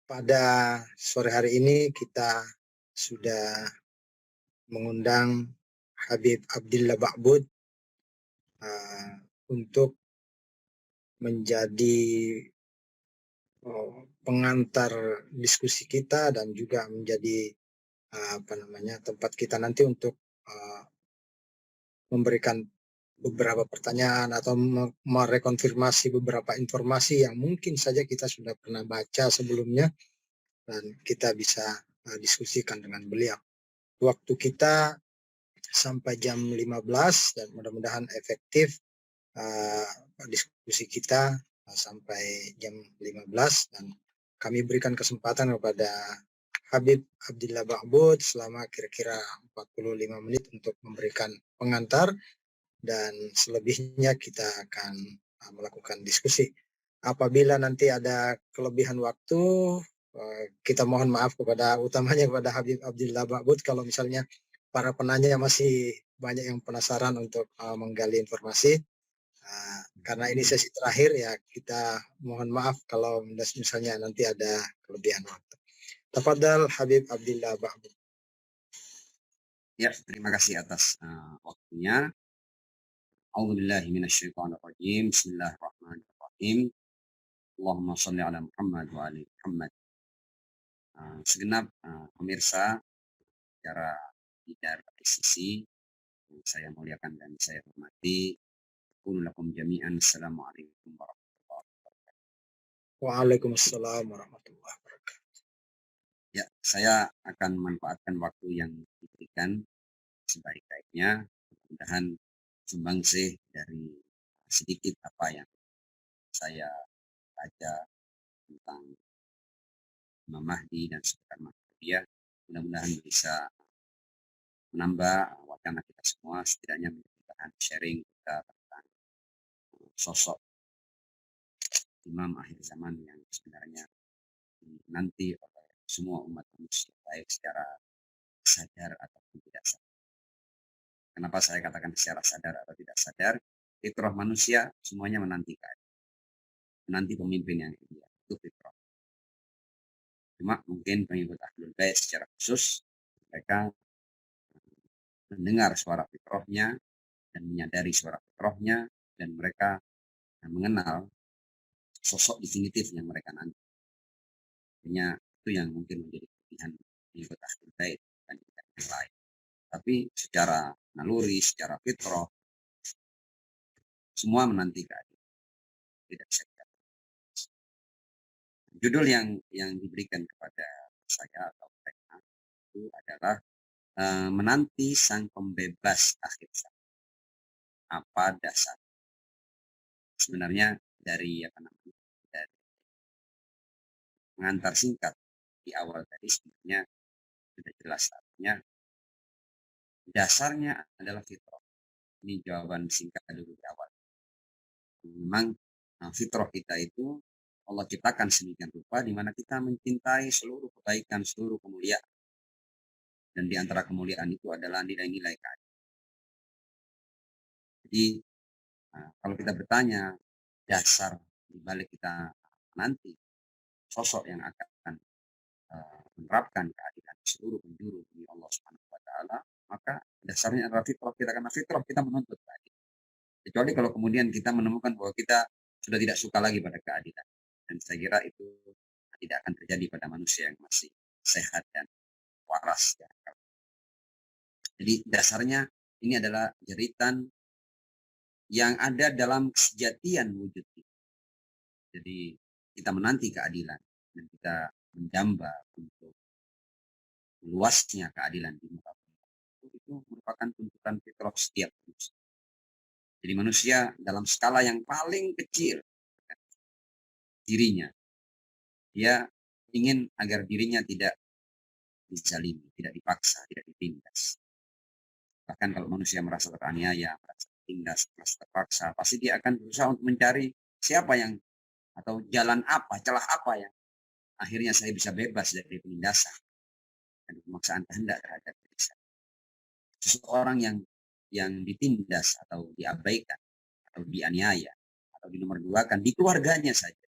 Pada sore hari ini kita sudah mengundang Habib Abdillah Ba'bud untuk menjadi pengantar diskusi kita dan juga menjadi tempat kita nanti untuk memberikan beberapa pertanyaan atau merekonfirmasi beberapa informasi yang mungkin saja kita sudah pernah baca sebelumnya dan kita bisa diskusikan dengan beliau. Waktu kita sampai jam 15 dan mudah-mudahan efektif diskusi kita sampai jam 15 dan kami berikan kesempatan kepada Habib Abdillah Ba'bud selama kira-kira 45 menit untuk memberikan pengantar dan selebihnya kita akan melakukan diskusi. Apabila nanti ada kelebihan waktu, kita mohon maaf utamanya kepada Habib Abdillah Ba'bud kalau misalnya para penanya masih banyak yang penasaran untuk menggali informasi. Karena ini sesi terakhir ya, kita mohon maaf kalau misalnya nanti ada kelebihan waktu. Tafadhal Habib Abdillah Ba'bud. Ya, terima kasih atas waktunya. A'udzubillahi minasyaitonirrajim. Bismillahirrahmanirrahim. Allahumma shalli ala Muhammad wa ali Muhammad. Segenap pemirsa secara tidak presisi yang saya muliakan dan saya hormati. Qul lakum jami'an assalamualaikum warahmatullahi wabarakatuh. Waalaikumsalam warahmatullahi wabarakatuh. Ya, saya akan memanfaatkan waktu yang diberikan sebaik-baiknya. Mudah-mudahan sumbangsih dari sedikit apa yang saya baca tentang Imam Mahdi dan sekitar Mahdi, mudah-mudahan bisa menambah wacana kita semua, setidaknya menjadi bahan sharing kita tentang sosok imam akhir zaman yang sebenarnya nanti oleh semua umat manusia, baik secara sadar ataupun tidak sadar. Kenapa saya katakan secara sadar atau tidak sadar? Fitrah manusia semuanya menantikan, menanti pemimpin yang ideal, itu fitrah. Cuma mungkin pengikut Ahlul Bait secara khusus mereka mendengar suara fitrahnya dan menyadari suara fitrahnya dan mereka mengenal sosok definitif yang mereka nanti. Artinya itu yang mungkin menjadi pilihan pengikut Ahlul Bait dan yang lain. Tapi secara naluri, secara fitrah semua menanti keadilan. Tidak bisa kita. Judul yang diberikan kepada saya atau mereka itu adalah menanti sang pembebas akhir zaman. Apa dasar? Sebenarnya dari pengantar singkat di awal tadi sebenarnya sudah jelas artinya dasarnya adalah fitrah. Ini jawaban singkat dulu di awal. Memang fitrah kita itu Allah ciptakan sedemikian rupa di mana kita mencintai seluruh kebaikan, seluruh kemuliaan. Dan di antara kemuliaan itu adalah nilai-nilai keadilan. Jadi kalau kita bertanya dasar di balik kita nanti sosok yang akan menerapkan keadilan di seluruh penjuru di Allah Subhanahu wa taala, maka dasarnya adalah fitrah kita, karena fitrah kita menuntut keadilan. Kecuali kalau kemudian kita menemukan bahwa kita sudah tidak suka lagi pada keadilan. Dan saya kira itu tidak akan terjadi pada manusia yang masih sehat dan waras. Ya. Jadi dasarnya ini adalah jeritan yang ada dalam kesejatian wujud kita. Jadi kita menanti keadilan dan kita mendamba untuk luasnya keadilan di muka bumi. Itu merupakan tuntutan fitrah setiap manusia. Jadi manusia dalam skala yang paling kecil dirinya, dia ingin agar dirinya tidak dizalimi, tidak dipaksa, tidak ditindas. Bahkan kalau manusia merasa teraniaya, merasa tertindas, merasa terpaksa, pasti dia akan berusaha untuk mencari siapa yang atau jalan apa, celah apa yang akhirnya saya bisa bebas dari penindasan dan pemaksaan kehendak terhadap diri saya. Seseorang yang ditindas atau diabaikan atau dianiaya atau dinomorduakan di keluarganya saja,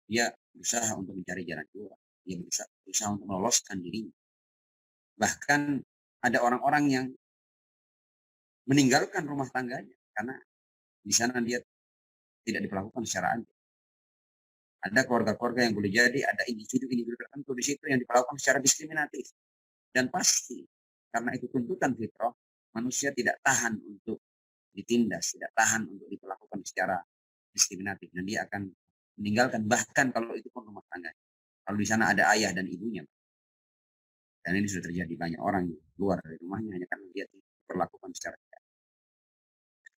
dia berusaha untuk mencari jalan keluar. Dia berusaha untuk meloloskan dirinya. Bahkan ada orang-orang yang meninggalkan rumah tangganya karena di sana dia tidak diperlakukan secara adil. Ada keluarga-keluarga yang boleh jadi ada individu-individu tertentu di situ yang diperlakukan secara diskriminatif. Dan pasti karena itu tuntutan fitrah, manusia tidak tahan untuk ditindas, tidak tahan untuk diperlakukan secara diskriminatif, dan dia akan meninggalkan, bahkan kalau itu pun rumah tangga. Kalau di sana ada ayah dan ibunya, dan ini sudah terjadi, banyak orang keluar dari rumahnya hanya karena dia diperlakukan secara tidak.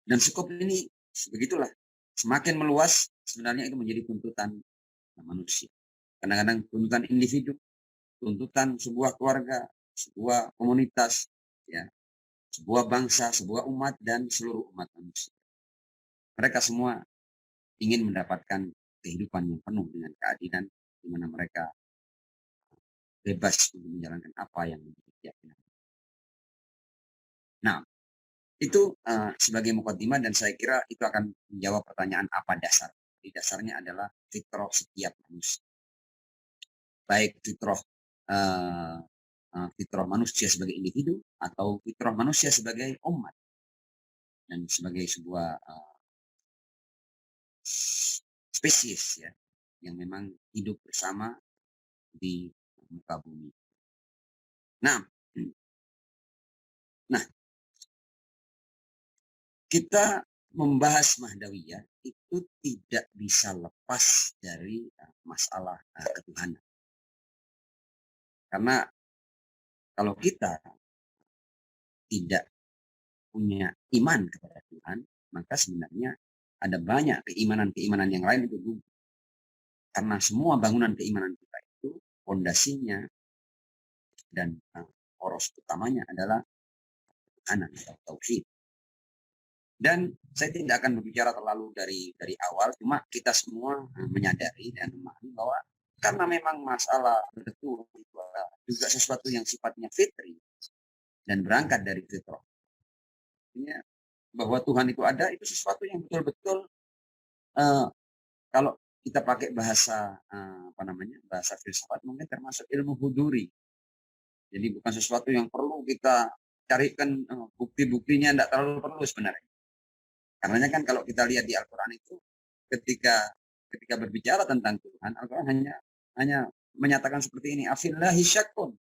Dan skop ini begitulah, semakin meluas sebenarnya itu menjadi tuntutan manusia. Kadang-kadang tuntutan individu, tuntutan sebuah keluarga, sebuah komunitas, ya, sebuah bangsa, sebuah umat, dan seluruh umat manusia. Mereka semua ingin mendapatkan kehidupan yang penuh dengan keadilan, di mana mereka bebas untuk menjalankan apa yang menjadi keyakinan. Nah, itu sebagai mukaddimah, dan saya kira itu akan menjawab pertanyaan apa dasar. Di dasarnya adalah fitrah setiap manusia. Baik fitrah manusia sebagai individu atau fitrah manusia sebagai umat dan sebagai sebuah spesies, ya, yang memang hidup bersama di muka bumi. Nah, kita membahas Mahdawiyah itu tidak bisa lepas dari masalah ketuhanan. Karena kalau kita tidak punya iman kepada Tuhan, maka sebenarnya ada banyak keimanan-keimanan yang lain itu gugur. Karena semua bangunan keimanan kita itu fondasinya dan poros utamanya adalah ketuhanan atau tauhid. Dan saya tidak akan berbicara terlalu dari awal, cuma kita semua menyadari dan memahami bahwa karena memang masalah bertuhan itu juga sesuatu yang sifatnya fitri dan berangkat dari fitrah. Bahwa Tuhan itu ada, itu sesuatu yang betul-betul kalau kita pakai bahasa bahasa filsafat mungkin termasuk ilmu huduri. Jadi bukan sesuatu yang perlu kita carikan bukti-buktinya, tidak terlalu perlu sebenarnya. Karena kan kalau kita lihat di Al-Quran itu ketika berbicara tentang Tuhan, Al-Quran hanya menyatakan seperti ini, afillahi syakkun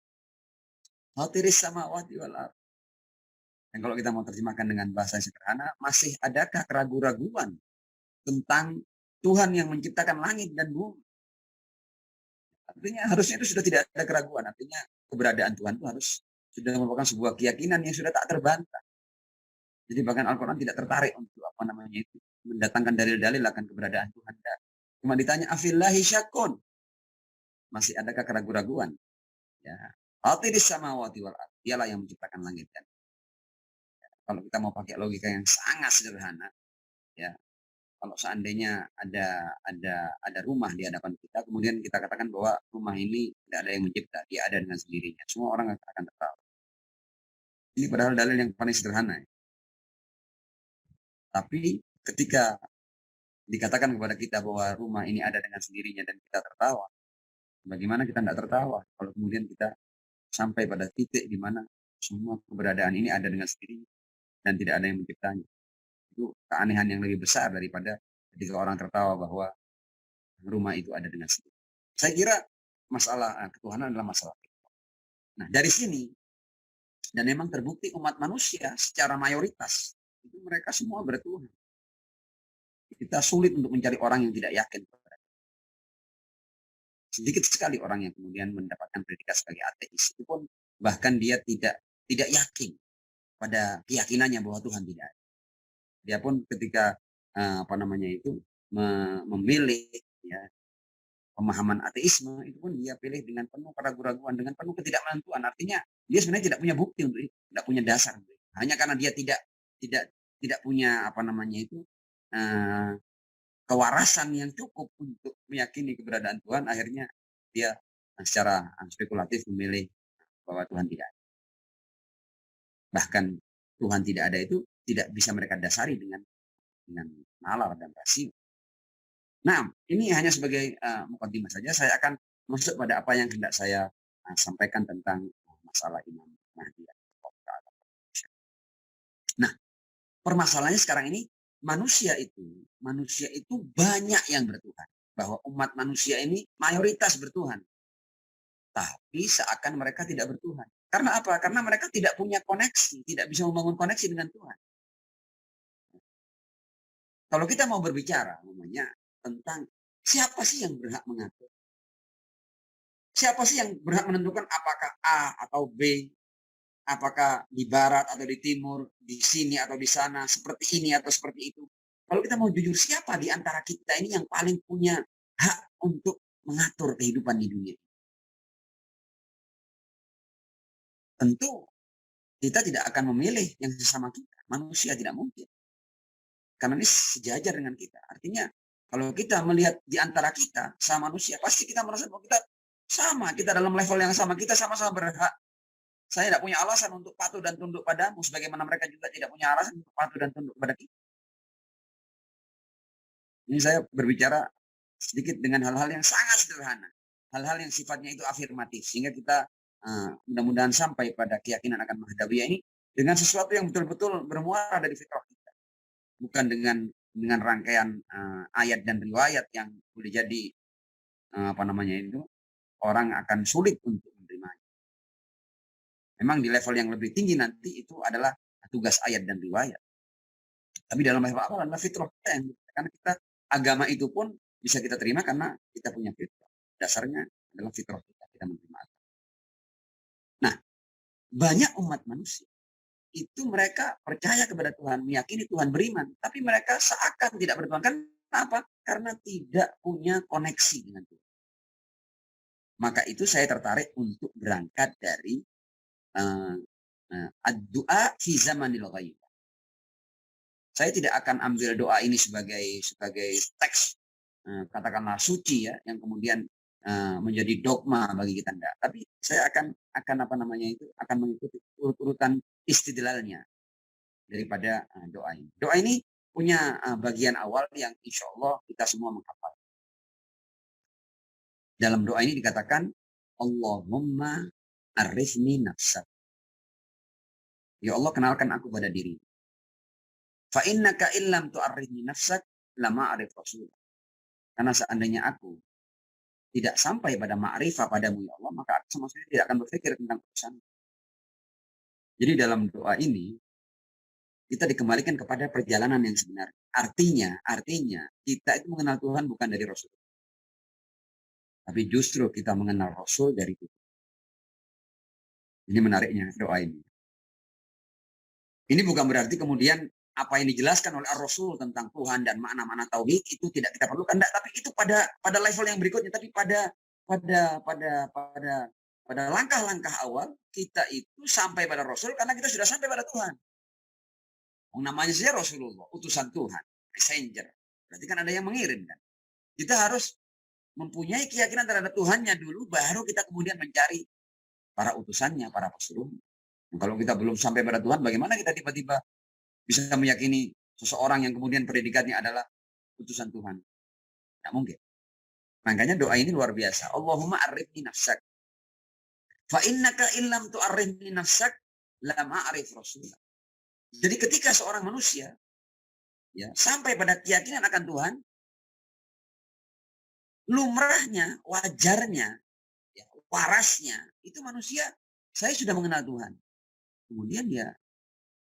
hatiris samawati wal ardh. Dan kalau kita mau terjemahkan dengan bahasa sederhana, masih adakah keraguan-raguan tentang Tuhan yang menciptakan langit dan bumi? Artinya harusnya itu sudah tidak ada keraguan. Artinya keberadaan Tuhan itu harus sudah merupakan sebuah keyakinan yang sudah tak terbantah. Jadi bahkan Al-Quran tidak tertarik untuk itu mendatangkan dalil-dalil akan keberadaan Tuhan. Cuma ditanya afillahi syakkun, masih adakah keraguan-raguan? Ya, hatiris samawati wal ardh, dialah yang menciptakan langit dan kalau kita mau pakai logika yang sangat sederhana, ya, kalau seandainya ada rumah di hadapan kita, kemudian kita katakan bahwa rumah ini tidak ada yang mencipta, dia ada dengan sendirinya, semua orang akan tertawa. Ini padahal dalil yang paling sederhana. Tapi ketika dikatakan kepada kita bahwa rumah ini ada dengan sendirinya dan kita tertawa, bagaimana kita tidak tertawa kalau kemudian kita sampai pada titik di mana semua keberadaan ini ada dengan sendirinya dan tidak ada yang menciptanya? Itu keanehan yang lebih besar daripada ketika orang tertawa bahwa rumah itu ada dengan sendirinya. Saya kira masalah ketuhanan adalah masalah. Nah, dari sini dan memang terbukti umat manusia secara mayoritas itu mereka semua bertuhan. Kita sulit untuk mencari orang yang tidak yakin. Sedikit sekali orang yang kemudian mendapatkan predikat sebagai ateis. Itu pun bahkan dia tidak yakin pada keyakinannya bahwa Tuhan tidak ada. Dia pun ketika memilih, ya, pemahaman ateisme, itu pun dia pilih dengan penuh keraguan-raguan, dengan penuh ketidakmenentuan. Artinya dia sebenarnya tidak punya bukti untuk itu, tidak punya dasar. Hanya karena dia tidak punya kewarasan yang cukup untuk meyakini keberadaan Tuhan, akhirnya dia secara spekulatif memilih bahwa Tuhan tidak ada. Bahkan Tuhan tidak ada itu tidak bisa mereka dasari dengan nalar dan rasio. Nah, ini hanya sebagai mukadimah saja. Saya akan masuk pada apa yang hendak saya sampaikan tentang masalah Imam Mahdi. Nah, permasalahannya sekarang ini manusia itu banyak yang bertuhan. Bahwa umat manusia ini mayoritas bertuhan. Tapi seakan mereka tidak bertuhan. Karena apa? Karena mereka tidak punya koneksi, tidak bisa membangun koneksi dengan Tuhan. Kalau kita mau berbicara namanya tentang siapa sih yang berhak mengatur? Siapa sih yang berhak menentukan apakah A atau B, apakah di barat atau di timur, di sini atau di sana, seperti ini atau seperti itu. Kalau kita mau jujur, siapa di antara kita ini yang paling punya hak untuk mengatur kehidupan di dunia? Tentu kita tidak akan memilih yang sesama kita. Manusia tidak mungkin. Karena ini sejajar dengan kita. Artinya kalau kita melihat di antara kita sama manusia, pasti kita merasa bahwa kita sama, kita dalam level yang sama, kita sama-sama berhak. Saya tidak punya alasan untuk patuh dan tunduk padamu, sebagaimana mereka juga tidak punya alasan untuk patuh dan tunduk pada kita. Ini saya berbicara sedikit dengan hal-hal yang sangat sederhana, hal-hal yang sifatnya itu afirmatif, sehingga kita mudah-mudahan sampai pada keyakinan akan Mahdawiyah ini dengan sesuatu yang betul-betul bermuara dari fitrah kita, bukan dengan rangkaian ayat dan riwayat yang boleh jadi apa namanya itu orang akan sulit untuk menerimanya. Memang di level yang lebih tinggi nanti itu adalah tugas ayat dan riwayat. Tapi dalam level awal adalah fitrah kita yang karena kita agama itu pun bisa kita terima karena kita punya fitrah. Dasarnya adalah fitrah kita menerima. Nah, banyak umat manusia itu mereka percaya kepada Tuhan, meyakini Tuhan, beriman, tapi mereka seakan tidak bertuhan. Kenapa? Karena tidak punya koneksi dengan Tuhan. Maka itu saya tertarik untuk berangkat dari ad-du'a fi zamanil ghaib. Saya tidak akan ambil doa ini sebagai teks katakanlah suci ya, yang kemudian menjadi dogma bagi kita, enggak. Tapi saya akan apa namanya itu akan mengikuti urut-urutan istidlalnya daripada doa ini. Doa ini punya bagian awal yang insya Allah kita semua menghafal. Dalam doa ini dikatakan Allahumma arifni nafsak. Ya Allah, kenalkan aku pada diri. Fa innaka illam tu'arifni nafsak lama arif rasul. Karena seandainya aku tidak sampai pada ma'rifah padamu ya Allah, maka aku sama sekali tidak akan berpikir tentang urusan. Jadi dalam doa ini kita dikembalikan kepada perjalanan yang sebenarnya. Artinya kita itu mengenal Tuhan bukan dari Rasul. Tapi justru kita mengenal Rasul dari Tuhan. Ini menariknya doa ini. Ini bukan berarti kemudian apa yang dijelaskan oleh Rasul tentang Tuhan dan makna-makna tauhid itu tidak kita perlukan. Tidak, tapi itu pada level yang berikutnya. Tapi pada langkah-langkah awal kita itu sampai pada Rasul karena kita sudah sampai pada Tuhan. Namanya saja Rasulullah, utusan Tuhan, messenger. Berarti kan ada yang mengirim kan. Kita harus mempunyai keyakinan terhadap Tuhannya dulu, baru kita kemudian mencari para utusannya, para pesuruhnya. Kalau kita belum sampai pada Tuhan, bagaimana kita tiba-tiba bisa meyakini seseorang yang kemudian predikatnya adalah utusan Tuhan? Tidak mungkin. Makanya doa ini luar biasa. Allahumma arifni nafsak. Fa innaka illam tu'arifni nafsak, lam a'rif Rasulullah. Jadi ketika seorang manusia ya sampai pada keyakinan akan Tuhan, lumrahnya, wajarnya, ya, warasnya itu manusia, saya sudah mengenal Tuhan. Kemudian ya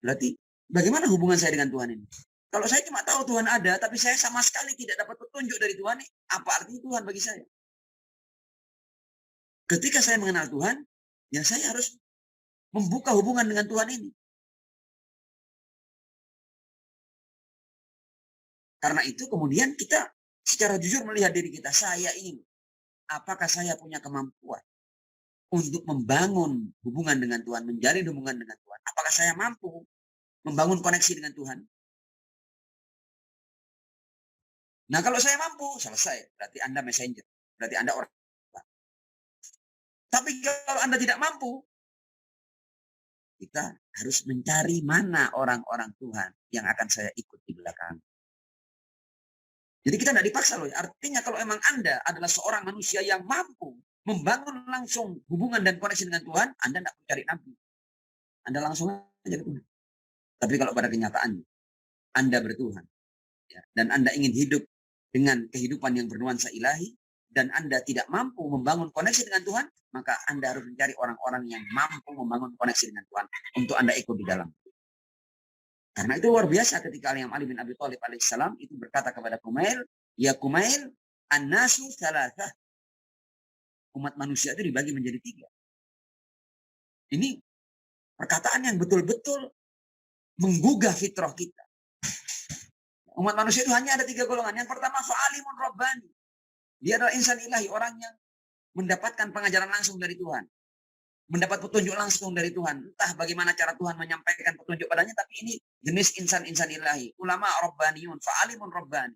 berarti bagaimana hubungan saya dengan Tuhan ini? Kalau saya cuma tahu Tuhan ada, tapi saya sama sekali tidak dapat petunjuk dari Tuhan, apa artinya Tuhan bagi saya? Ketika saya mengenal Tuhan, ya saya harus membuka hubungan dengan Tuhan ini. Karena itu kemudian kita secara jujur melihat diri kita, saya ini, apakah saya punya kemampuan untuk membangun hubungan dengan Tuhan, menjalin hubungan dengan Tuhan? Apakah saya mampu membangun koneksi dengan Tuhan? Nah kalau saya mampu, selesai. Berarti Anda messenger. Berarti Anda orang. Tapi kalau Anda tidak mampu, kita harus mencari mana orang-orang Tuhan yang akan saya ikut di belakang. Jadi kita tidak dipaksa loh. Artinya kalau emang Anda adalah seorang manusia yang mampu membangun langsung hubungan dan koneksi dengan Tuhan, Anda tidak mencari nabi. Anda langsung aja ke Tuhan. Tapi kalau pada kenyataannya, Anda bertuhan, ya, dan Anda ingin hidup dengan kehidupan yang bernuansa ilahi, dan Anda tidak mampu membangun koneksi dengan Tuhan, maka Anda harus mencari orang-orang yang mampu membangun koneksi dengan Tuhan untuk Anda ikut di dalam. Karena itu luar biasa ketika Imam Ali bin Abi Thalib alaihissalam itu berkata kepada Kumail, ya Kumail, an-nasu thalathah. Umat manusia itu dibagi menjadi 3. Ini perkataan yang betul-betul menggugah fitrah kita. Umat manusia itu hanya ada 3 golongan. Yang pertama, fa'alimun rabbani. Dia adalah insan ilahi, orang yang mendapatkan pengajaran langsung dari Tuhan. Mendapat petunjuk langsung dari Tuhan. Entah bagaimana cara Tuhan menyampaikan petunjuk padanya, tapi ini jenis insan-insan ilahi. Ulama rabbaniyun, fa'alimun rabbani.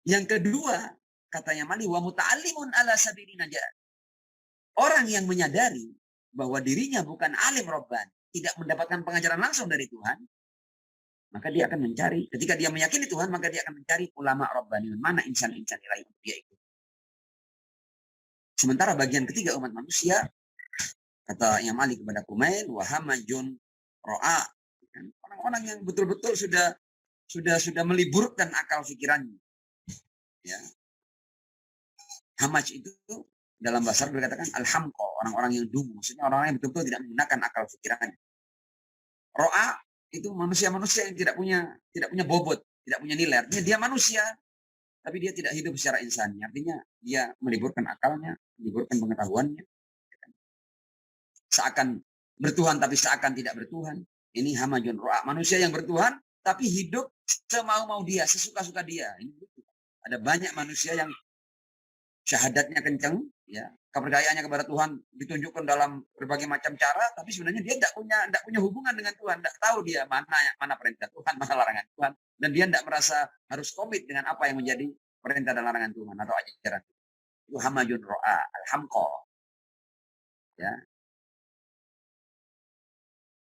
Yang kedua, katanya Mali, wa muta'allimun ala sabili najat. Orang yang menyadari bahwa dirinya bukan alim rabbani, tidak mendapatkan pengajaran langsung dari Tuhan, maka dia akan mencari, ketika dia meyakini Tuhan, maka dia akan mencari ulama rabbaniyun. Mana insan-insan ilahi untuk dia ikut. Sementara bagian ketiga umat manusia, kata Imam Ali kepada Kumail, wahamajun ro'a. Orang-orang yang betul-betul sudah meliburkan akal pikirannya. Ya. Hamaj itu dalam bahasa Arab dikatakan al-hamqa, orang-orang yang dungu. Maksudnya orang-orang yang betul-betul tidak menggunakan akal pikirannya. Ro'a itu manusia-manusia yang tidak punya bobot, tidak punya nilai. Artinya dia manusia, tapi dia tidak hidup secara insani. Artinya dia meliburkan akalnya, meliburkan pengetahuannya. Seakan bertuhan tapi seakan tidak bertuhan. Ini hamajun ro'a, manusia yang bertuhan tapi hidup semau-mau dia, sesuka-suka dia. Ini ada banyak manusia yang syahadatnya kencang, ya, kepercayaannya kepada Tuhan ditunjukkan dalam berbagai macam cara, tapi sebenarnya dia tidak punya hubungan dengan Tuhan, tidak tahu dia mana perintah Tuhan, mana larangan Tuhan, dan dia tidak merasa harus komit dengan apa yang menjadi perintah dan larangan Tuhan atau ajaran. Itu hamajun ro'a, al-hamqa. Ya.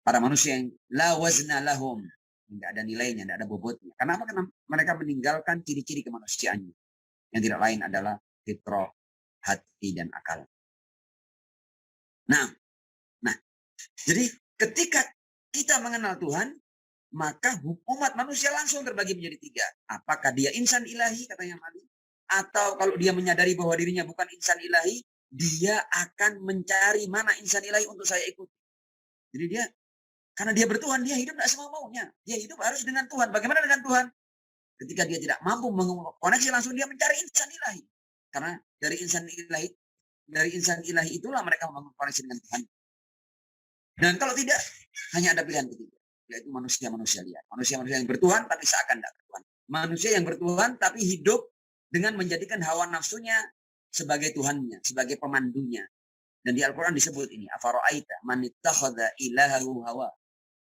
Para manusia yang la wazna lahum, tidak ada nilainya, tidak ada bobotnya. Kenapa? Karena mereka meninggalkan ciri-ciri kemanusiaannya, yang tidak lain adalah fitrah, hati, dan akal. Nah, jadi ketika kita mengenal Tuhan, maka umat manusia langsung terbagi menjadi 3. Apakah dia insan ilahi, katanya Mali, atau kalau dia menyadari bahwa dirinya bukan insan ilahi, dia akan mencari mana insan ilahi untuk saya ikuti. Jadi dia, karena dia bertuhan, dia hidup tidak semau-maunya. Dia hidup harus dengan Tuhan. Bagaimana dengan Tuhan? Ketika dia tidak mampu mengoneksi langsung, dia mencari insan ilahi. Karena dari insan ilahi itulah mereka membangun koneksi dengan Tuhan. Dan kalau tidak, hanya ada pilihan ketiga, yaitu manusia-manusia liar. Manusia-manusia yang bertuhan tapi seakan tidak bertuhan. Manusia yang bertuhan tapi hidup dengan menjadikan hawa nafsunya sebagai Tuhannya, sebagai pemandunya. Dan di Al-Quran disebut ini, afara'aita man ittakhadha ilahahu hawa.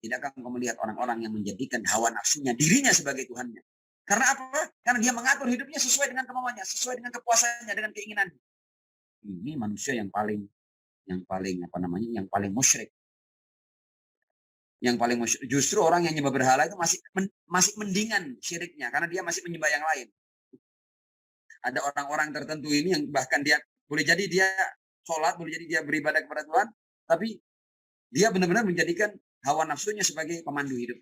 Tidakkah engkau melihat orang-orang yang menjadikan hawa nafsunya dirinya sebagai Tuhannya? Karena apa? Karena dia mengatur hidupnya sesuai dengan kemauannya, sesuai dengan kepuasannya, dengan keinginannya. Ini manusia yang paling musyrik. Yang paling musyrik. Justru orang yang menyembah berhala itu masih mendingan syiriknya, karena dia masih menyembah yang lain. Ada orang-orang tertentu ini yang bahkan dia boleh jadi dia sholat, boleh jadi dia beribadah kepada Tuhan, tapi dia benar-benar menjadikan hawa nafsunya sebagai pemandu hidup,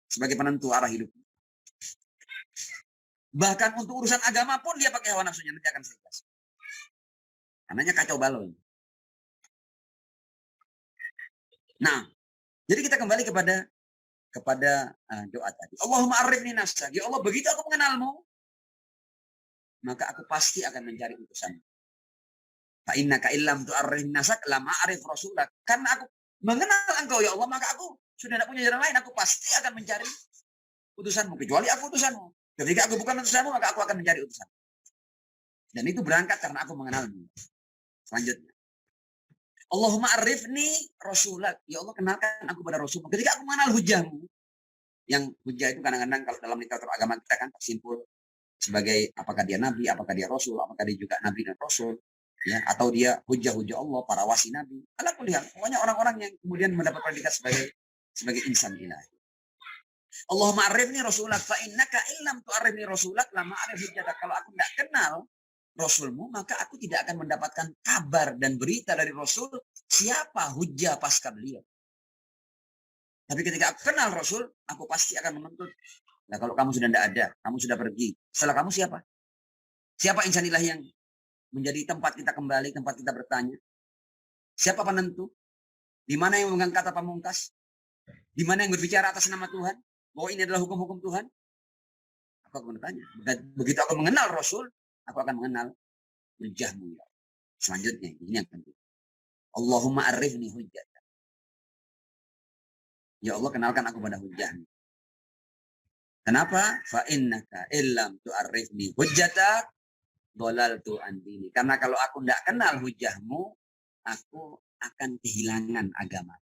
sebagai penentu arah hidup. Bahkan untuk urusan agama pun dia pakai hawa nafsunya, nanti akan saya jelas. Karenanya kacau balau. Nah, jadi kita kembali kepada doa tadi. Allahumma arifni nafsak. Ya Allah, begitu aku mengenalmu, maka aku pasti akan mencari utusan. Fa innaka illam tu'arrifni nafsak lam a'rif rasulak. Karena aku mengenal engkau ya Allah, maka aku sudah tidak punya jalan lain, aku pasti akan mencari utusanmu, kecuali aku utusanmu. Ketika aku bukan utusanmu, maka aku akan mencari utusan. Dan itu berangkat karena aku mengenalmu. Selanjutnya, Allahumma arifni rasulak. Ya Allah, kenalkan aku pada Rasul. Ketika aku mengenal hujahmu, yang hujah itu kadang-kadang kalau dalam literatur agama kita kan tersimpul sebagai apakah dia nabi, apakah dia rasul, apakah dia juga nabi dan rasul, ya, atau dia hujah-hujah Allah, para wasi nabi. Ala kuliah, pokoknya orang-orang yang kemudian mendapat predikat sebagai insan ilahi. Allahumma arifni rasulak fa innaka illam tu'arifni rasulak lama arif hujjatak. Kalau aku tidak kenal Rasulmu, maka aku tidak akan mendapatkan kabar dan berita dari Rasul siapa hujjah pasca beliau. Tapi ketika aku kenal Rasul, aku pasti akan menuntut. Nah, kalau kamu sudah tidak ada, kamu sudah pergi. Setelah kamu siapa? Siapa insanilah yang menjadi tempat kita kembali, tempat kita bertanya? Siapa penentu? Di mana yang memegang kata pamungkas? Di mana yang berbicara atas nama Tuhan? Bahwa ini adalah hukum-hukum Tuhan? Aku akan bertanya. Begitu aku mengenal Rasul, aku akan mengenal hujjahmu. Ya. Selanjutnya, ini yang penting. Allahumma arifni hujjah. Ya Allah, kenalkan aku pada hujjahmu. Kenapa? Fa innaka illam tu'arifni hujjatak dolaltu an dini. Karena kalau aku tidak kenal hujjahmu, aku akan kehilangan agama.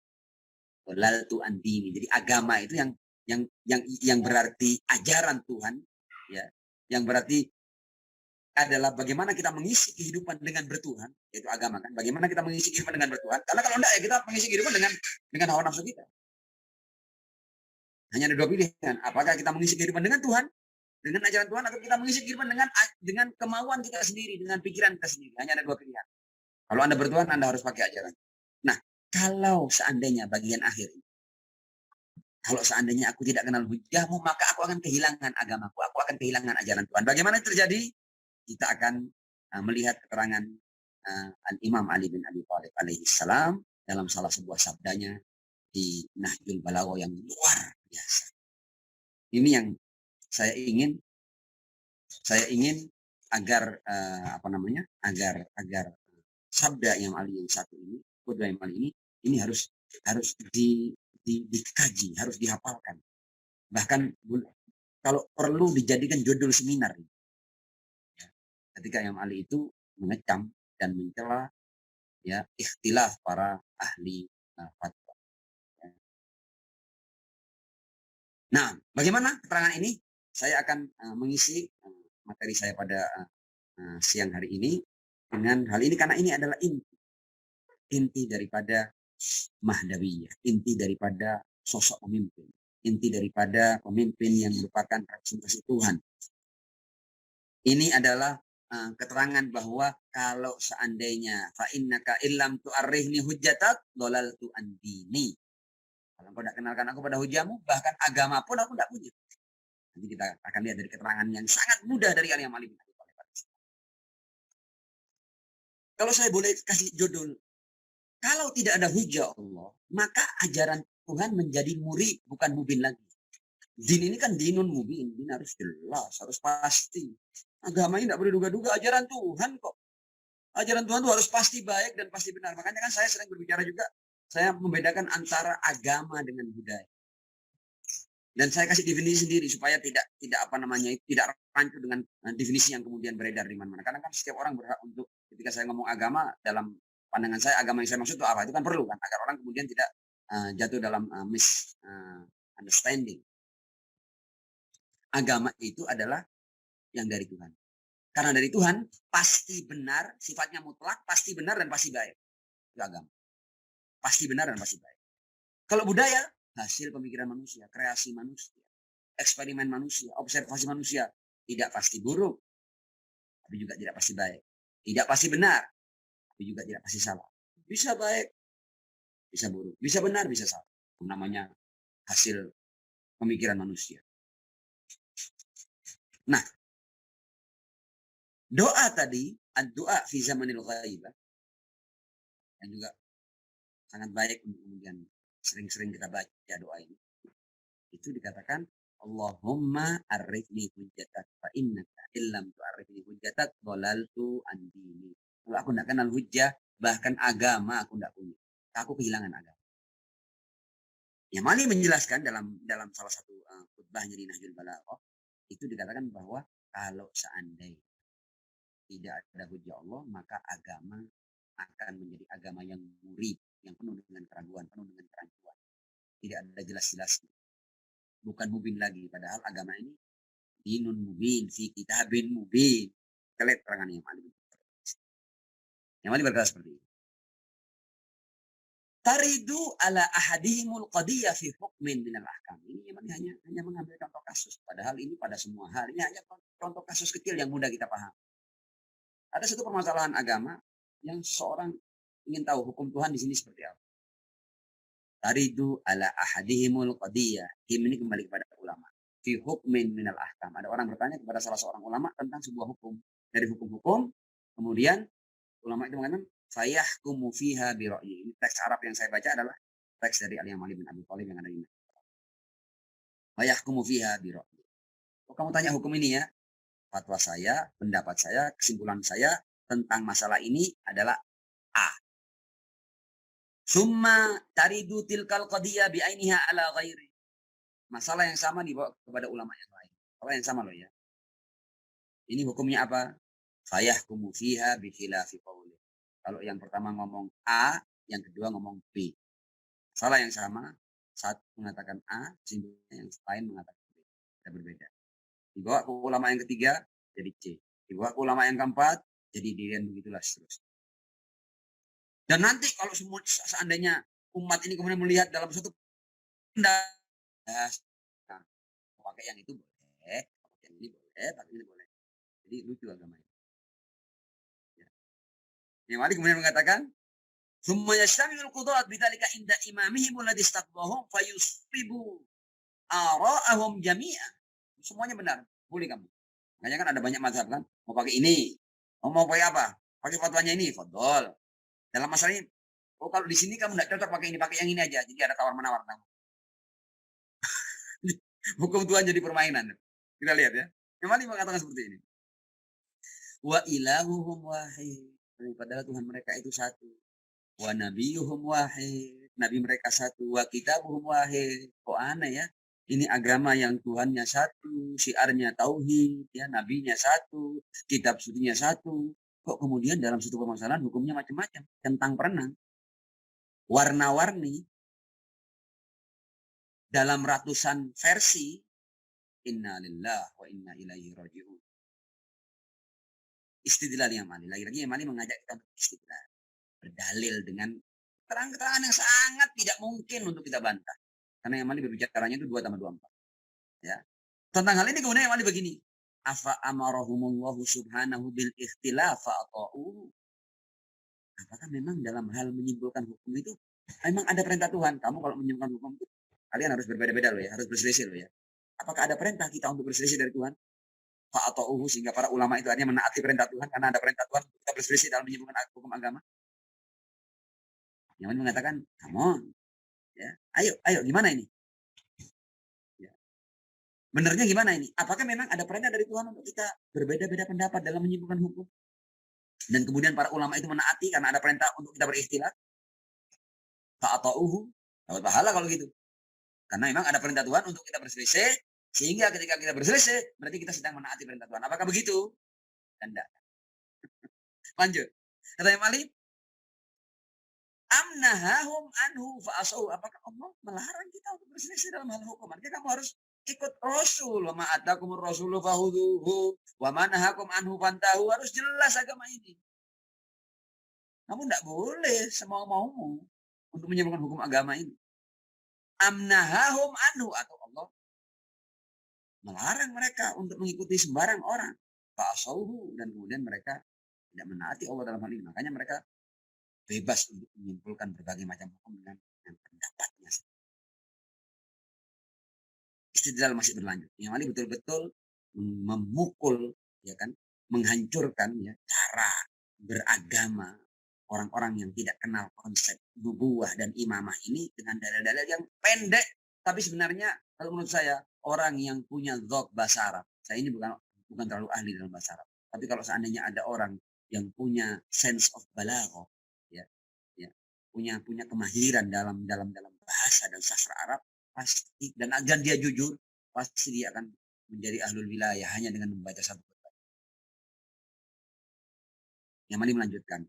Dolaltu an dini. Jadi agama itu yang berarti ajaran Tuhan, ya, yang berarti adalah bagaimana kita mengisi kehidupan dengan bertuhan, yaitu agama kan. Bagaimana kita mengisi kehidupan dengan bertuhan? Karena kalau enggak ya kita mengisi kehidupan dengan hawa nafsu kita. Hanya ada dua pilihan. Apakah kita mengisi kehidupan dengan Tuhan, dengan ajaran Tuhan, atau kita mengisi kehidupan dengan kemauan kita sendiri, dengan pikiran kita sendiri. Hanya ada dua pilihan. Kalau Anda bertuhan, Anda harus pakai ajaran. Nah, kalau seandainya bagian akhir, kalau seandainya aku tidak kenal hujjahmu, maka aku akan kehilangan agamaku, aku akan kehilangan ajaran Tuhan. Bagaimana itu terjadi? Kita akan melihat keterangan Al-Imam Ali bin Abi Thalib alaihi salam dalam salah sebuah sabdanya di Nahjul Balagha yang luar biasa. Ini yang saya ingin agar agar sabda Imam Ali yang satu ini, khutbah Imam Ali ini harus dikaji, harus dihafalkan. Bahkan kalau perlu dijadikan judul seminar. Ya. Ketika Imam Ali itu mengecam dan mencela ya ikhtilaf para ahli fatwa. Nah, bagaimana keterangan ini? Saya akan mengisi materi saya pada siang hari ini dengan hal ini karena ini adalah inti daripada Mahdawiyah, inti daripada sosok pemimpin, inti daripada pemimpin yang merupakan representasi Tuhan. Ini adalah keterangan bahwa kalau seandainya fa innaka illam tu'arrihni hujjatak dolaltu an dini. Kalau engkau tidak kenalkan aku pada hujahmu, bahkan agama pun aku tidak punya. Nanti kita akan lihat dari keterangan yang sangat mudah dari Al-Imam Ali bin Abi Thalib. Kalau saya boleh kasih judul, kalau tidak ada hujah Allah, maka ajaran Tuhan menjadi murid, bukan mubin lagi. Din ini kan dinun mubin, din harus jelas, harus pasti. Agama ini tidak boleh duga-duga, ajaran Tuhan kok. Ajaran Tuhan itu harus pasti baik dan pasti benar. Makanya kan saya sering berbicara juga, saya membedakan antara agama dengan budaya. Dan saya kasih definisi sendiri supaya tidak rancu dengan definisi yang kemudian beredar di mana-mana. Karena kan setiap orang berhak untuk ketika saya ngomong agama, dalam pandangan saya agama yang saya maksud itu apa? Itu kan perlu kan agar orang kemudian tidak jatuh dalam misunderstanding. Agama itu adalah yang dari Tuhan. Karena dari Tuhan pasti benar, sifatnya mutlak, pasti benar dan pasti baik. Itu agama. Pasti benar dan pasti baik. Kalau budaya, hasil pemikiran manusia, kreasi manusia, eksperimen manusia, observasi manusia. Tidak pasti buruk, tapi juga tidak pasti baik. Tidak pasti benar, tapi juga tidak pasti salah. Bisa baik, bisa buruk. Bisa benar, bisa salah. Itu namanya hasil pemikiran manusia. Nah, doa tadi, ad-doa fi zamanil ghaibah, yang juga sangat baik untuk kemudian sering-sering kita baca doa ini. Itu dikatakan Allahumma arifni hujjatak fa innaka illam tu'arifni hujjatak dhalaltu an dini. Kalau aku tidak kenal hujjah, bahkan agama aku tidak punya. Aku kehilangan agama. Yang Mali menjelaskan dalam salah satu khutbahnya di Nahjul Balagha itu dikatakan bahwa kalau seandainya tidak ada hujjah Allah, maka agama akan menjadi agama yang murid, yang penuh dengan keraguan, penuh dengan kerancuan. Tidak ada jelas-jelasnya. Bukan mubin lagi. Padahal agama ini dinun mubin, fi kitabin mubin. Kita lihat terangan yang Ali. Yang Ali berkata seperti ini. Taridu ala ahadihimul qadiyah fi hukmin minal ahkam. Ini Mali hanya mengambil contoh kasus. Padahal ini pada semua hal. Ini hanya contoh kasus kecil yang mudah kita paham. Ada satu permasalahan agama yang seseorang ingin tahu hukum Tuhan di sini seperti apa. Taridu ala ahadihimul qadiyah. Ini kembali kepada ulama. Fi hukmin minal ahkam. Ada orang bertanya kepada salah seorang ulama tentang sebuah hukum. Dari hukum-hukum, kemudian ulama itu mengatakan, fayahkumu fiha bi ra'yi. Ini teks Arab yang saya baca adalah teks dari Al-Imam Ali bin Abi Thalib yang ada di Madinah. Fayahkumu fiha bi ra'yi. Oh, kamu tanya hukum ini ya. Fatwa saya, pendapat saya, kesimpulan saya tentang masalah ini adalah A. Summa taridu tilkal qadiyah bi ainiha ala ghairi. Masalah yang sama dibawa kepada ulama yang lain. Masalah yang sama loh ya. Ini hukumnya apa? Fayahkumu fiha bi khilafi qawli. Kalau yang pertama ngomong A, yang kedua ngomong B. Masalah yang sama, satu mengatakan A, kesimpulannya yang lain mengatakan B. Kita berbeda. Dibawa ke ulama yang ketiga, jadi C. Dibawa ke ulama yang keempat, jadi D, dan begitulah seterusnya. Dan nanti kalau seandainya umat ini kemudian melihat dalam suatu pendapat, nah, pakai yang itu boleh, pakai yang ini boleh, pakai ini boleh. Jadi lucu agama ini. Ya. Yang Ali kemudian mengatakan, "Tsumma yastamilul qudat bidzalika inda imamihim alladhi istaqbahum fayusbibu ara'ahum jami'an." Semuanya benar, boleh kamu. Makanya kan ada banyak mazhab kan, mau pakai ini, mau pakai apa? Pakai fatwanya ini, fadol. Dalam masalah ini, oh kalau di sini kamu tidak cocok pakai ini, pakai yang ini aja. Jadi ada tawar-menawar. Hukum Tuhan jadi permainan. Kita lihat ya. Yang mana mengatakan seperti ini? Wa ilahuhum wahid. Padahal Tuhan mereka itu satu. Wa nabiyuhum wahid. Nabi mereka satu. Wa kitabuhum wahid. Kok aneh ya? Ini agama yang Tuhannya satu, syiarnya tauhid, ya, nabinya satu, kitab sucinya satu. Kok kemudian dalam satu permasalahan hukumnya macam-macam, tentang perenang, warna-warni, dalam ratusan versi. Inna lillahi wa inna ilaihi raji'un. Istidlal yang Mali. Lagi-lagi yang Mali mengajak kita untuk istidlal. Berdalil dengan keterangan-keterangan yang sangat tidak mungkin untuk kita bantah. Karena yang Mali berbicaranya itu 2 tambah 2 4. Ya. Tentang hal ini kemudian yang Mali begini. Afa amarahumullahu subhanahu bil ikhtilaf fa'ata'u. Apakah memang dalam hal menyimpulkan hukum itu memang ada perintah Tuhan? Kamu kalau menyimpulkan hukum itu kalian harus berbeda-beda loh ya, harus berselisih loh ya. Apakah ada perintah kita untuk berselisih dari Tuhan? Fa'ata'uhu, sehingga para ulama itu artinya menaati perintah Tuhan karena ada perintah Tuhan untuk kita berselisih dalam menyimpulkan hukum agama. Yang mengatakan, come on. Ya, ayo gimana ini? Ya. Benernya gimana ini? Apakah memang ada perintah dari Tuhan untuk kita berbeda-beda pendapat dalam menyimpulkan hukum? Dan kemudian para ulama itu menaati karena ada perintah untuk kita berikhtilaf. Fa'ata'uhu, dapat pahala kalau gitu. Karena memang ada perintah Tuhan untuk kita berselisih, sehingga ketika kita berselisih, berarti kita sedang menaati perintah Tuhan. Apakah begitu? Tidak. Lanjut. Kata Imam Ali, amnahahum anhu fa'asau. Apakah Allah melarang kita untuk berselisih dalam hal hukum? Artinya kamu harus ikut Rasul. Wa ma'atakumur rasulu fahuduhu. Wa manahakum anhu fantahu. Harus jelas agama ini. Kamu tidak boleh semau-maumu untuk menyimpulkan hukum agama ini. Amnahahum anhu, atau Allah melarang mereka untuk mengikuti sembarang orang. Fa'asauhu, dan kemudian mereka tidak menaati Allah dalam hal ini. Makanya mereka bebas untuk menyimpulkan berbagai macam hukum dengan pendapatnya. Istidlal masih berlanjut. Yang Ali betul-betul memukul, ya kan, menghancurkan ya cara beragama orang-orang yang tidak kenal konsep nubuwah dan imamah ini dengan dalil-dalil yang pendek. Tapi sebenarnya kalau menurut saya orang yang punya dzauq bahasa Arab, saya ini bukan terlalu ahli dalam bahasa Arab. Tapi kalau seandainya ada orang yang punya sense of balaghah, ya, punya kemahiran dalam bahasa dan sastra Arab, pasti dan dia jujur, pasti dia akan menjadi ahlul wilayah hanya dengan membaca satu kitab. Yang Mali melanjutkan,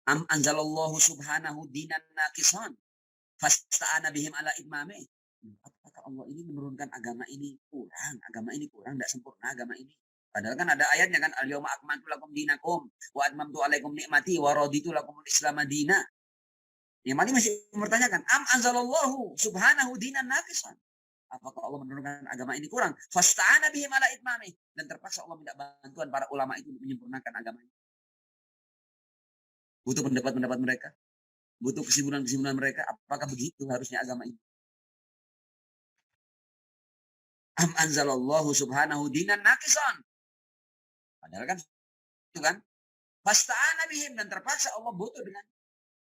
am anzalallahu subhanahu dinan naqisan fasta'ana bihim ala imamih. Apakah Allah ini menurunkan agama ini kurang, tidak sempurna agama ini. Padahal kan ada ayatnya kan, al-yawma akmaltu lakum dinakum wa atmamtu alaikum ni'mati wa raditu lakumul islam madina. Yang Mali masih mempertanyakan, am anzalallahu subhanahu dinan naqisan. Apakah Allah menurunkan agama ini kurang? Fasta'ana bihim ala itmamih. Dan terpaksa Allah minta bantuan para ulama itu untuk menyempurnakan agama ini. Butuh pendapat-pendapat mereka. Butuh kesimpulan-kesimpulan mereka. Apakah begitu harusnya agama ini? Am anzalallahu subhanahu dinan naqisan. Padahal kan itu kan. Fasta'ana bihim. Dan terpaksa Allah butuh dengan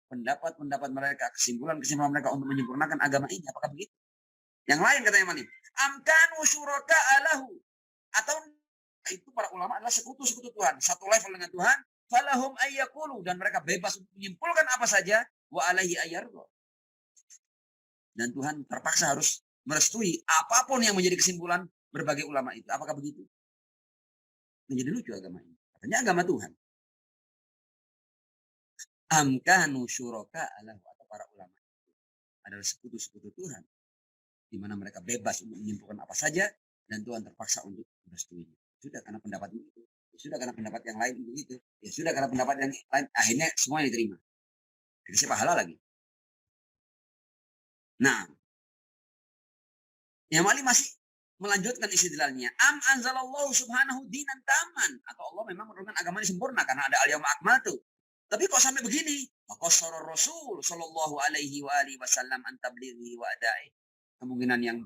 pendapat-pendapat mereka. Kesimpulan-kesimpulan mereka untuk menyempurnakan agama ini. Apakah begitu? Yang lain katanya Mani. Amkanu syuraka alahu. Atau itu para ulama adalah sekutu-sekutu Tuhan. Satu level dengan Tuhan. Falahum ayyakulu. Dan mereka bebas untuk menyimpulkan apa saja. Wa alaihi ayyardo. Dan Tuhan terpaksa harus merestui apapun yang menjadi kesimpulan berbagai ulama itu. Apakah begitu? Menjadi lucu agama ini. Katanya agama Tuhan. Amkanu syuraka alahu. Atau para ulama itu adalah sekutu-sekutu Tuhan. Di mana mereka bebas untuk menyimpulkan apa saja. Dan Tuhan terpaksa untuk merestuinya. Sudah karena pendapat itu. Ya sudah karena pendapat yang lain begitu. Ya sudah karena pendapat yang lain. Akhirnya semuanya diterima. Dikasih pahala lagi. Nah. Yang wali masih melanjutkan istidlalnya. Am anzalallahu subhanahu dinan taman. Atau Allah memang menurunkan agama ini sempurna. Karena ada al-yawma akmaltu. Tapi kok sampai begini? Faqassara Rasul sallallahu alaihi wa alihi wasallam an tablighi wa adai. Kemungkinan yang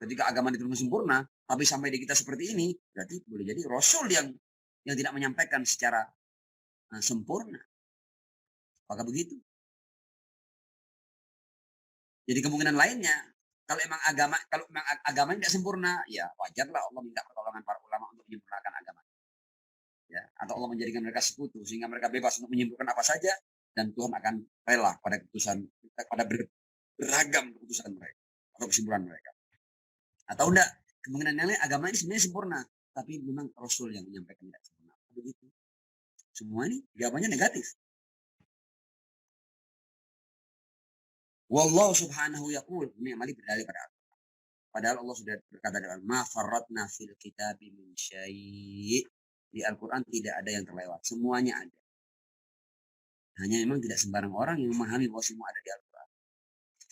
ketika agama diturunkan sempurna, tapi sampai di kita seperti ini, berarti boleh jadi Rasul yang tidak menyampaikan secara sempurna. Apakah begitu? Jadi kemungkinan lainnya, kalau memang agama tidak sempurna, ya wajarlah Allah minta pertolongan para ulama untuk menyempurnakan agama. Ya, atau Allah menjadikan mereka sekutu sehingga mereka bebas untuk menyimpulkan apa saja dan Tuhan akan rela pada keputusan, pada beragam keputusan mereka atau kesimpulan mereka. Atau enggak, kemungkinan yang lain agama ini sebenarnya sempurna, tapi memang Rasul yang menyampaikan tidak sempurna. Begitu. Semua ini jawabannya negatif. Wallahu subhanahu yaqul, ini amali berdalil pada Al-Quran. Padahal Allah sudah berkata dalam ma farratna fil kitabi min syai'. Di Al-Quran tidak ada yang terlewat, semuanya ada. Hanya memang tidak sembarang orang yang memahami bahwa semua ada di Al-Quran.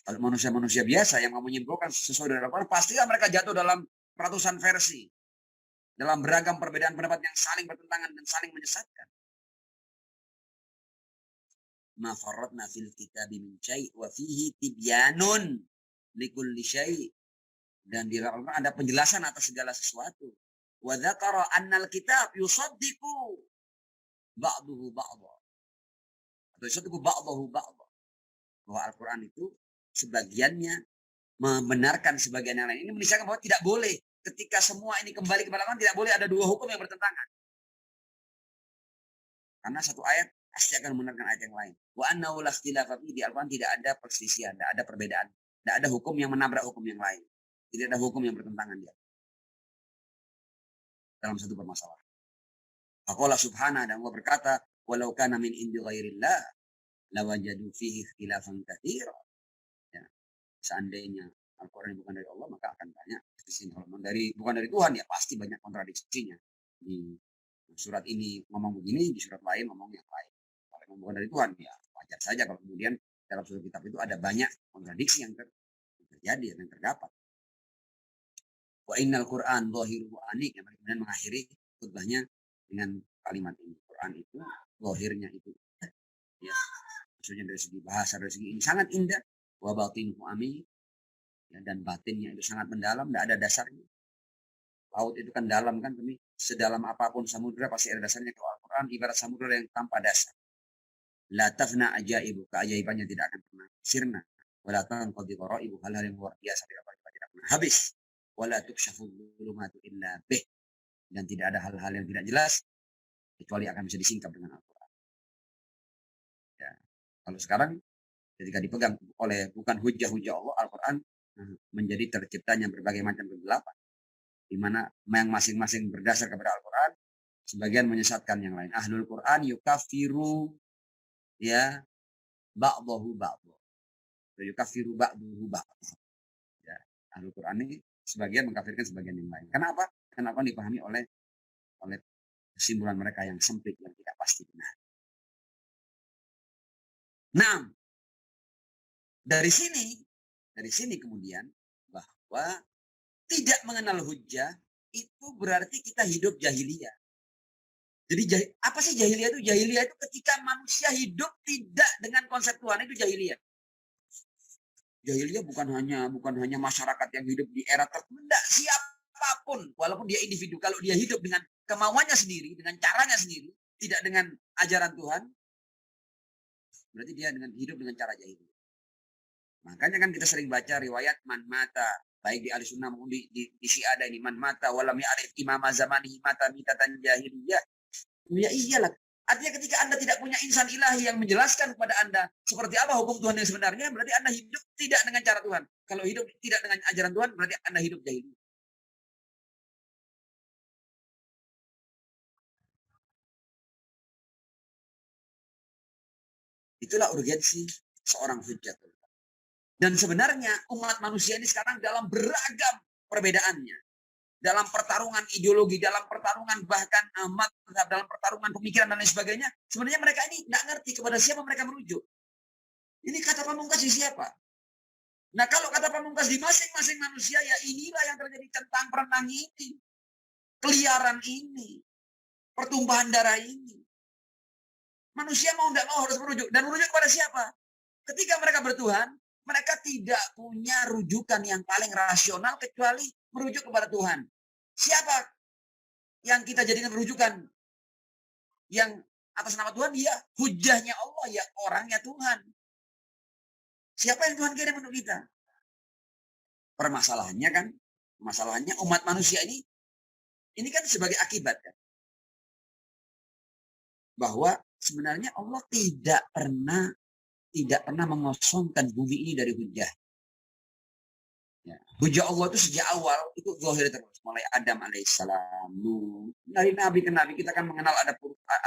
Kalau manusia-manusia biasa yang mau menyimpulkan sesuai dengan Al-Quran, pastilah mereka jatuh dalam ratusan versi. Dalam beragam perbedaan pendapat yang saling bertentangan dan saling menyesatkan. Ma farratna fil kitabi min syai' wa fihi tibyanun likulli syai'. Dan di Al-Quran ada penjelasan atas segala sesuatu. Wa dzakara annal kitab yusaddiqu ba'duhu ba'dha. Atau yusaddiqu ba'dahu ba'dha. Bahwa Al-Quran itu sebagiannya membenarkan sebagian yang lain. Ini menunjukkan bahwa tidak boleh ketika semua ini kembali kepada Allah, tidak boleh ada dua hukum yang bertentangan. Karena satu ayat pasti akan membenarkan ayat yang lain. Wa annahu la ikhtilafa fi, di Al-Quran tidak ada perselisihan, tidak ada perbedaan, tidak ada hukum yang menabrak hukum yang lain. Tidak ada hukum yang bertentangan dia dalam satu permasalahan. Faqala subhanahu, dan Allah berkata, walau kana min indi ghairillah lawajadu fihi ikhtilafan katsira. Ya, seandainya Al-Quran bukan dari Allah, maka akan banyak perselisihan. Kalau bukan dari Tuhan, ya pasti banyak kontradiksinya. Di surat ini ngomong begini, di surat lain ngomong yang lain. Kalau bukan dari Tuhan, ya wajar saja kalau kemudian dalam surat kitab itu ada banyak kontradiksi yang terjadi, yang terdapat. Wa innal Qur'an zahiru anik, yang kemudian mengakhiri khutbahnya dengan kalimat ini. Quran itu zahirnya itu ya, maksudnya dari segi bahasa, dari segi ini sangat indah. Wa batinuhu amin, ya, dan batinnya itu sangat mendalam, tidak ada dasarnya. Laut itu kan dalam kan, tapi sedalam apapun samudra pasti ada dasarnya. Kalau Al-Quran ibarat samudra yang tanpa dasar. La tafna ajaibu, keajaibannya tidak akan pernah sirna. Wala tanqadi ghoraibu, hal-hal yang luar biasa tidak pernah habis. Wala tukshafu dhulumatu illa bih, dan tidak ada hal-hal yang tidak jelas kecuali akan bisa disingkap dengan Al-Quran. Ya. Kalau sekarang ketika dipegang oleh bukan hujah-hujah Allah, Al-Quran menjadi terciptanya berbagai macam kegelapan, di mana yang masing-masing berdasar kepada Al-Quran, sebagian menyesatkan yang lain. Ahlul Quran yukafiru ya ba'dahu ba'dahu. Yukafiru ba'dahu ba'dahu. Ya, Ahlul Quran ini sebagian mengkafirkan sebagian yang lain. Kenapa? Karena apa dipahami oleh kesimpulan mereka yang sempit, yang tidak pasti benar. Nah, dari sini kemudian bahwa tidak mengenal hujjah, itu berarti kita hidup jahiliyah. Jadi apa sih jahiliyah itu? Jahiliyah itu ketika manusia hidup tidak dengan konsep Tuhan, itu jahiliyah. Jahiliyah bukan hanya masyarakat yang hidup di era tertentu, siapapun, walaupun dia individu, kalau dia hidup dengan kemauannya sendiri, dengan caranya sendiri, tidak dengan ajaran Tuhan, berarti dia hidup dengan cara jahiliyah. Makanya kan kita sering baca riwayat man mata, baik di ahli sunnah maupun di Syiah ada ini, man mata walam ya'rif imama zamanihi mata mitatan jahiliyah. Ya iyalah. Artinya ketika Anda tidak punya insan ilahi yang menjelaskan kepada Anda seperti apa hukum Tuhan yang sebenarnya, berarti Anda hidup tidak dengan cara Tuhan. Kalau hidup tidak dengan ajaran Tuhan, berarti Anda hidup jahiliyah. Itulah urgensi seorang hujjah. Dan sebenarnya umat manusia ini sekarang dalam beragam perbedaannya. Dalam pertarungan ideologi, dalam pertarungan bahkan mazhab, dalam pertarungan pemikiran dan lain sebagainya. Sebenarnya mereka ini nggak ngerti kepada siapa mereka merujuk. Ini kata pamungkas di siapa? Nah kalau kata pamungkas di masing-masing manusia, ya inilah yang terjadi centang perenang ini. Keliaran ini. Pertumpahan darah ini. Manusia mau tidak mau harus merujuk. Dan merujuk kepada siapa? Ketika mereka bertuhan, mereka tidak punya rujukan yang paling rasional kecuali merujuk kepada Tuhan. Siapa yang kita jadikan rujukan? Yang atas nama Tuhan, ya hujahnya Allah, ya orangnya Tuhan. Siapa yang Tuhan kirim untuk kita? Permasalahannya kan, umat manusia ini kan sebagai akibat kan. Bahwa sebenarnya Allah tidak pernah mengosongkan bumi ini dari hujah. Ya. Hujah Allah itu sejak awal itu zahir terus, mulai Adam alaihissalam, dari nabi ke nabi kita kan mengenal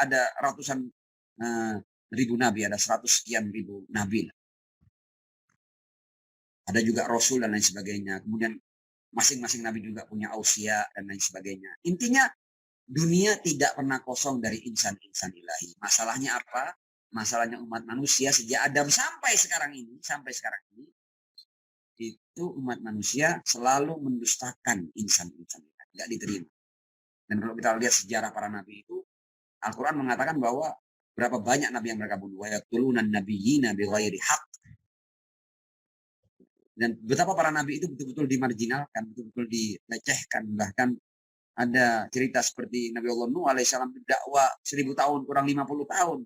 ada ratusan ribu nabi, ada 100 sekian ribu nabi. Ada juga rasul dan lain sebagainya. Kemudian masing-masing nabi juga punya ausia dan lain sebagainya. Intinya dunia tidak pernah kosong dari insan-insan ilahi. Masalahnya apa? Masalahnya umat manusia sejak Adam sampai sekarang ini itu umat manusia selalu mendustakan insan-insan ilahi, tidak diterima. Dan kalau kita lihat sejarah para nabi itu, Al-Quran mengatakan bahwa berapa banyak nabi yang mereka bunuh. Wa yaqtuluna nabiyyina bighairi haqq. Dan betapa para nabi itu betul-betul dimarginalkan, betul-betul dilecehkan. Bahkan ada cerita seperti Nabi Allah Nuh alaihissalam berdakwah 1000 tahun kurang 50 tahun.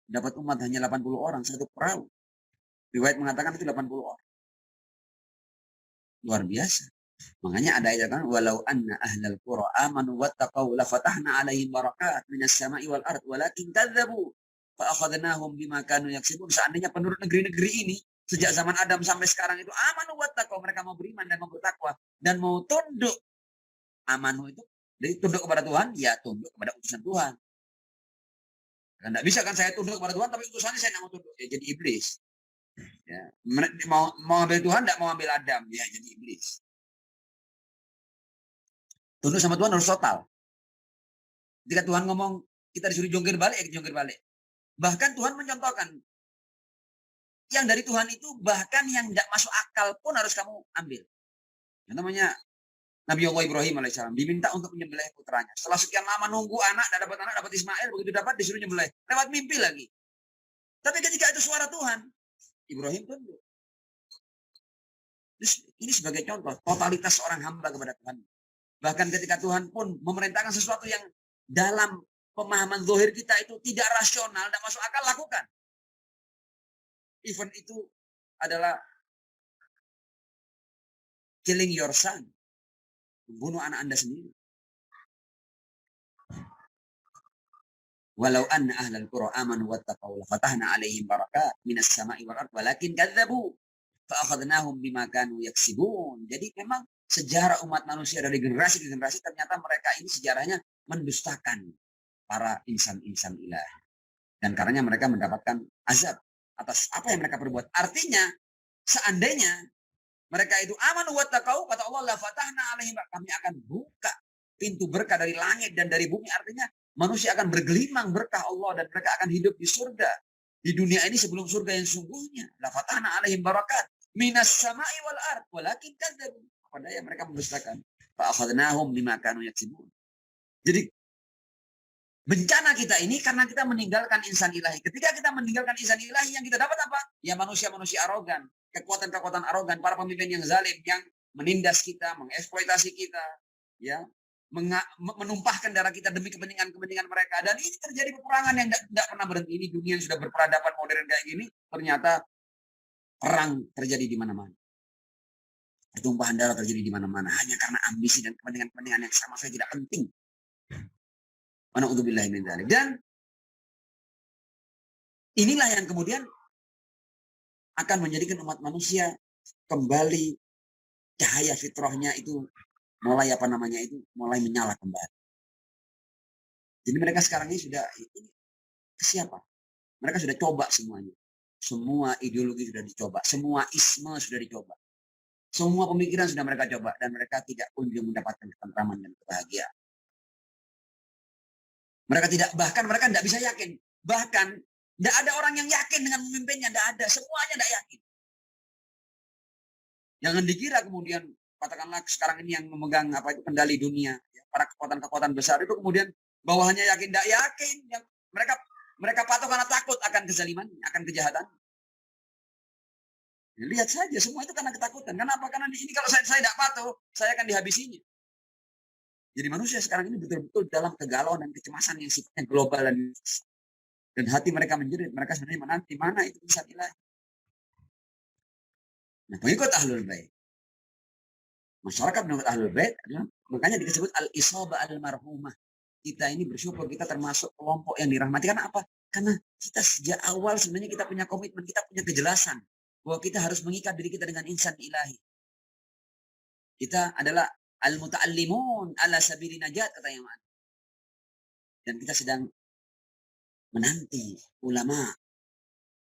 Dapat umat hanya 80 orang, satu perahu. Riwayat mengatakan itu 80 orang. Luar biasa. Makanya ada ayat kan, walau anna ahlal qura amanu wattaqau la fatahna alaihim barakat minas sama'i wal ard walakin kadzabu fa akhadnahum bima kanu yaksibun. Seandainya penduduk negeri-negeri ini sejak zaman Adam sampai sekarang itu amanu wattaqau, mereka mau beriman dan mau bertakwa dan mau tunduk. Amanu itu dari tunduk kepada Tuhan, ya tunduk kepada utusan Tuhan. Kan tidak bisa kan saya tunduk kepada Tuhan tapi utusannya saya tidak mau tunduk, ya jadi iblis. Ya, mau ambil Tuhan tidak mau ambil Adam, ya jadi iblis. Tunduk sama Tuhan harus total. Ketika Tuhan ngomong kita disuruh jongkir balik, ya jongkir balik. Bahkan Tuhan mencontohkan yang dari Tuhan itu bahkan yang tidak masuk akal pun harus kamu ambil. Yang namanya Nabi Allah Ibrahim alaihissalam diminta untuk menyembelih putranya. Setelah sekian lama nunggu anak, dapat Ismail, begitu dapat disuruh nyembelih. Lewat mimpi lagi. Tapi ketika itu suara Tuhan, Ibrahim tunduk. Ini sebagai contoh totalitas seorang hamba kepada Tuhan. Bahkan ketika Tuhan pun memerintahkan sesuatu yang dalam pemahaman zahir kita itu tidak rasional, tidak masuk akal, lakukan. Even itu adalah killing your son. Membunuh anak Anda sendiri. Walau anna ahlal qura amanu wattaqau la fatahna 'alaihim barakat minas sama'i wal ard walakin kadzabu fa akhadnahum bima kanu yaksibun. Jadi memang sejarah umat manusia dari generasi ke generasi ternyata mereka ini sejarahnya mendustakan para insan-insan ilahi. Dan karenanya mereka mendapatkan azab atas apa yang mereka perbuat. Artinya seandainya mereka itu amanu wattaqau, kata Allah, la fatahna 'alaihim, kami akan buka pintu berkah dari langit dan dari bumi. Artinya manusia akan bergelimang berkah Allah dan mereka akan hidup di surga. Di dunia ini sebelum surga yang sungguhnya. La fatahna 'alaihim barakat minas sama'i wal ard walakin kadzabu. Pada yang mereka mendustakan. Fa akhadnahum bima kanu yaksibun. Jadi bencana kita ini karena kita meninggalkan insan ilahi. Ketika kita meninggalkan insan ilahi, yang kita dapat apa? Ya manusia-manusia arogan, kekuatan-kekuatan arogan, para pemimpin yang zalim, yang menindas kita, mengeksploitasi kita, ya, menumpahkan darah kita demi kepentingan-kepentingan mereka. Dan ini terjadi peperangan yang tidak pernah berhenti. Ini dunia yang sudah berperadaban modern kayak gini, ternyata perang terjadi di mana-mana. Pertumpahan darah terjadi di mana-mana hanya karena ambisi dan kepentingan-kepentingan yang sama sekali tidak penting. Na'udzubillahi min dzalik. Dan inilah yang kemudian akan menjadikan umat manusia kembali cahaya fitrahnya itu mulai mulai menyala kembali. Jadi mereka sekarang ini sudah siapa? Mereka sudah coba semuanya. Semua ideologi sudah dicoba, semua isme sudah dicoba. Semua pemikiran sudah mereka coba dan mereka tidak kunjung mendapatkan ketentraman dan kebahagiaan. Mereka tidak bisa yakin. Bahkan tidak ada orang yang yakin dengan pemimpinnya, tidak ada. Semuanya tidak yakin. Jangan dikira kemudian katakanlah sekarang ini yang memegang kendali dunia, ya, para kekuatan-kekuatan besar itu kemudian bawahannya yakin, tidak yakin. Yang mereka patuh karena takut akan kezaliman, akan kejahatan. Ya, lihat saja semua itu karena ketakutan. Kenapa? Karena di sini kalau saya tidak patuh, saya akan dihabisinya. Jadi manusia sekarang ini betul-betul dalam kegalauan dan kecemasan yang sifatnya global dan hati mereka menjerit. Mereka sebenarnya menanti mana itu bisa ilahi. Nah, pengikut Ahlul Bait, masyarakat menurut Ahlul Bait adalah makanya disebut al-isabah al-marhumah. Kita ini bersyukur kita termasuk kelompok yang dirahmati. Karena apa? Karena kita sejak awal sebenarnya kita punya komitmen, kita punya kejelasan bahwa kita harus mengikat diri kita dengan insan ilahi. Kita adalah al-muta'allimun ala sabili najat, kata Imam. Dan kita sedang menanti ulama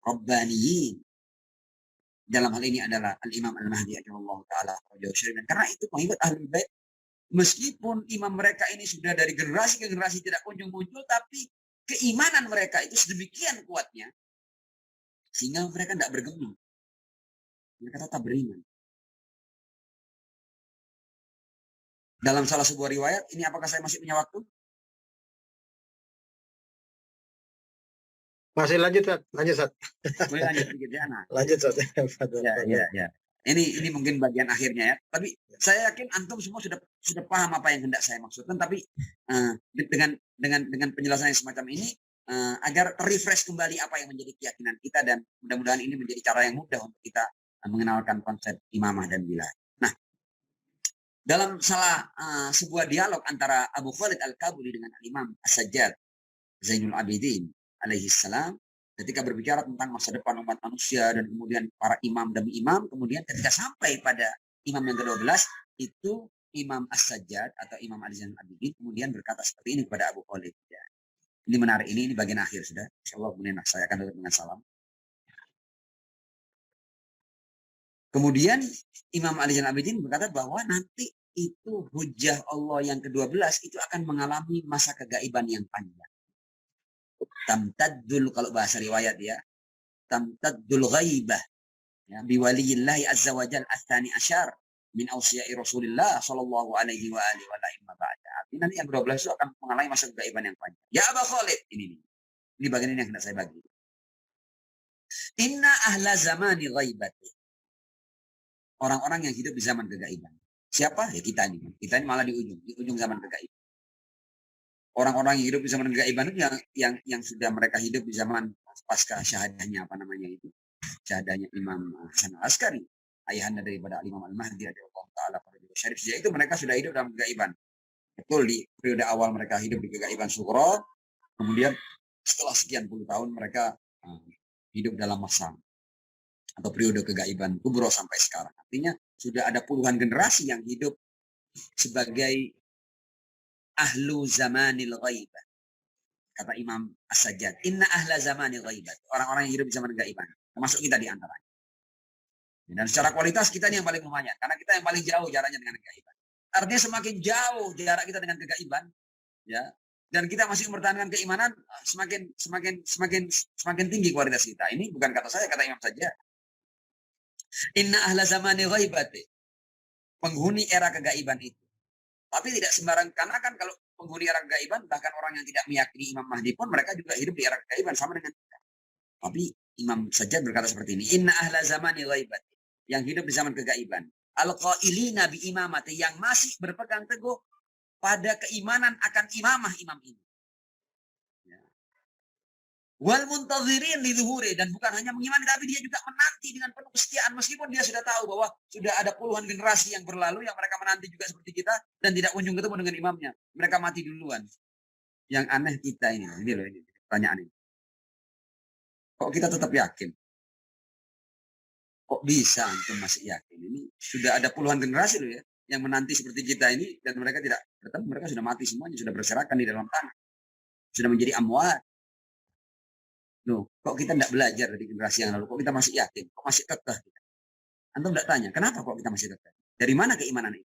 rabbaniyin. Dalam hal ini adalah Al-Imam Al-Mahdi radhiyallahu taala. Karena itu pengikut Ahlul Bait, meskipun imam mereka ini sudah dari generasi ke generasi tidak kunjung muncul, tapi keimanan mereka itu sedemikian kuatnya sehingga mereka tidak bergeming. Mereka tetap beriman. Dalam salah sebuah riwayat, ini apakah saya masih punya waktu? Masih lanjut, Sat. Boleh lanjut sedikit ya, nah. Lanjut, Sat. Ya. Ini mungkin bagian akhirnya ya. Tapi saya yakin antum semua sudah paham apa yang hendak saya maksudkan. Tapi dengan penjelasan yang semacam ini, agar refresh kembali apa yang menjadi keyakinan kita, dan mudah-mudahan ini menjadi cara yang mudah untuk kita mengenalkan konsep imamah dan wilayah. Nah, dalam salah sebuah dialog antara Abu Khalid Al-Kabuli dengan Al-Imam As-Sajjad Zainul Abidin alaihi salam, ketika berbicara tentang masa depan umat manusia dan kemudian para imam demi imam, kemudian ketika sampai pada imam yang ke-12, itu Imam As-Sajjad atau Imam Ali Zainul Abidin kemudian berkata seperti ini kepada Abu Khalid. Ya. Ini menarik, ini bagian akhir sudah. Insyaallah kemudian saya akan tutup dengan salam. Kemudian Imam Ali Zainul Abidin berkata bahwa nanti itu hujah Allah yang ke-12 itu akan mengalami masa kegaiban yang panjang. Tamtaddul, kalau bahasa riwayat ya, tamtaddul ghaibah ya, biwaliyillahi azza wa jal ats-tsani asyar min awsiya'i Rasulillah sallallahu alaihi wa alihi wa sallam ba'da. Artinya nanti yang ke-12 itu akan mengalami masa kegaiban yang panjang. Ya Abu Khalid, ini bagian ini yang hendak saya bagi. Inna ahla zamani ghaibati. Orang-orang yang hidup di zaman kegaiban. Siapa? Ya kita ini. Kita ini malah di ujung zaman kegaiban. Orang-orang yang hidup di zaman kegaiban itu yang sudah mereka hidup di zaman pasca syahadahnya itu. Syahadahnya Imam Hasan Al-Askari, ayahanda daripada Imam Al-Mahdi radhiyallahu taala syarif. Sejak itu mereka sudah hidup dalam kegaiban. Betul, di periode awal mereka hidup di kegaiban sughra, kemudian setelah sekian puluh tahun mereka hidup dalam masa atau periode kegaiban kubro sampai sekarang. Artinya sudah ada puluhan generasi yang hidup sebagai ahlu zamanil ghaibah. Kata Imam As-Sajjad, inna ahla zamanil ghaibah. Orang-orang yang hidup di zaman kegaiban. Termasuk kita di antaranya. Dan secara kualitas kita ini yang paling lumayan. Karena kita yang paling jauh jaraknya dengan kegaiban. Artinya semakin jauh jarak kita dengan kegaiban, ya, dan kita masih mempertahankan keimanan, semakin tinggi kualitas kita. Ini bukan kata saya, kata Imam saja. Inna ahla zamani ghaibati. Penghuni era kegaiban itu. Tapi tidak sembarang, karena kan kalau penghuni era kegaiban, bahkan orang yang tidak meyakini Imam Mahdi pun mereka juga hidup di era kegaiban sama dengan kita. Tapi Imam Sajjad berkata seperti ini, Inna ahla zamani ghaibati. Yang hidup di zaman kegaiban. Al-qailina bi imamati, yang masih berpegang teguh pada keimanan akan imamah imam ini. Ya. Wal muntazirin li zuhuri, dan bukan hanya mengimani tapi dia juga menanti dengan penuh kesetiaan meskipun dia sudah tahu bahwa sudah ada puluhan generasi yang berlalu yang mereka menanti juga seperti kita dan tidak kunjung ketemu dengan imamnya. Mereka mati duluan. Yang aneh kita ini loh ini pertanyaan ini. Kok kita tetap yakin? Kok bisa antum masih yakin? Ini sudah ada puluhan generasi loh ya yang menanti seperti kita ini dan mereka tidak bertemu, mereka sudah mati semuanya, sudah berserakan di dalam tanah. Sudah menjadi amwat. Loh, kok kita tidak belajar dari generasi yang lalu? Kok kita masih yakin? Kok masih kekeh kita? Antum tidak tanya, kenapa kok kita masih kekeh? Dari mana keimanan itu?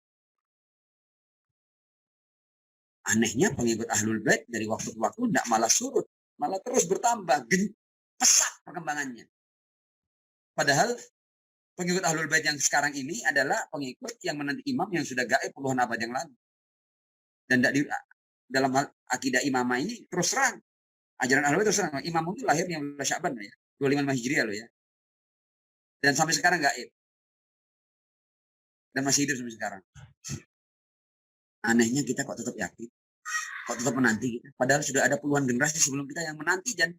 Anehnya pengikut Ahlul Bait dari waktu ke waktu tidak malah surut, malah terus bertambah, pesat perkembangannya. Padahal pengikut Ahlul Bait yang sekarang ini adalah pengikut yang menanti imam yang sudah gaib puluhan abad yang lalu. Dan dalam hal akidah imamah ini terus terang. Ajaran Ahlul Bait terus terang. Imam itu lahirnya bulan Sya'ban ya, 25 Hijriah loh ya. Dan sampai sekarang gaib. Dan masih hidup sampai sekarang. Anehnya kita kok tetap yakin. Kok tetap menanti kita. Padahal sudah ada puluhan generasi sebelum kita yang menanti dan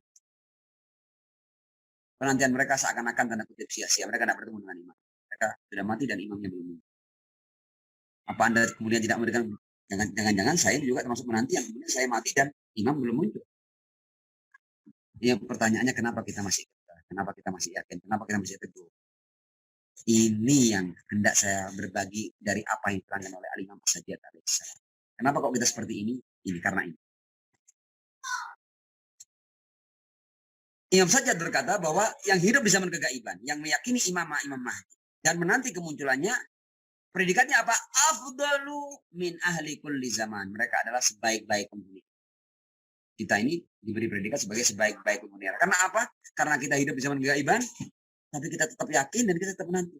penantian mereka seakan-akan tanda kutip sia-sia. Mereka tidak bertemu dengan imam. Mereka sudah mati dan imamnya belum muncul. Apa Anda kemudian tidak memberikan, jangan-jangan saya juga termasuk menanti yang kemudian saya mati dan imam belum muncul. Ya, pertanyaannya kenapa kita masih yakin, kenapa kita masih teguh. Ini yang hendak saya berbagi dari apa yang diterangkan oleh Al-Imam As-Sajjad alaihissalam. Kenapa kok kita seperti ini? Ini karena ini. Imam Sajjad berkata bahwa yang hidup di zaman kegaiban, yang meyakini Imam Mahdi dan menanti kemunculannya, predikatnya apa? Afdalu min ahli kulli zaman. Mereka adalah sebaik-baik penghuni. Kita ini diberi predikat sebagai sebaik-baik penghuni. Karena apa? Karena kita hidup di zaman kegaiban, tapi kita tetap yakin dan kita tetap menanti.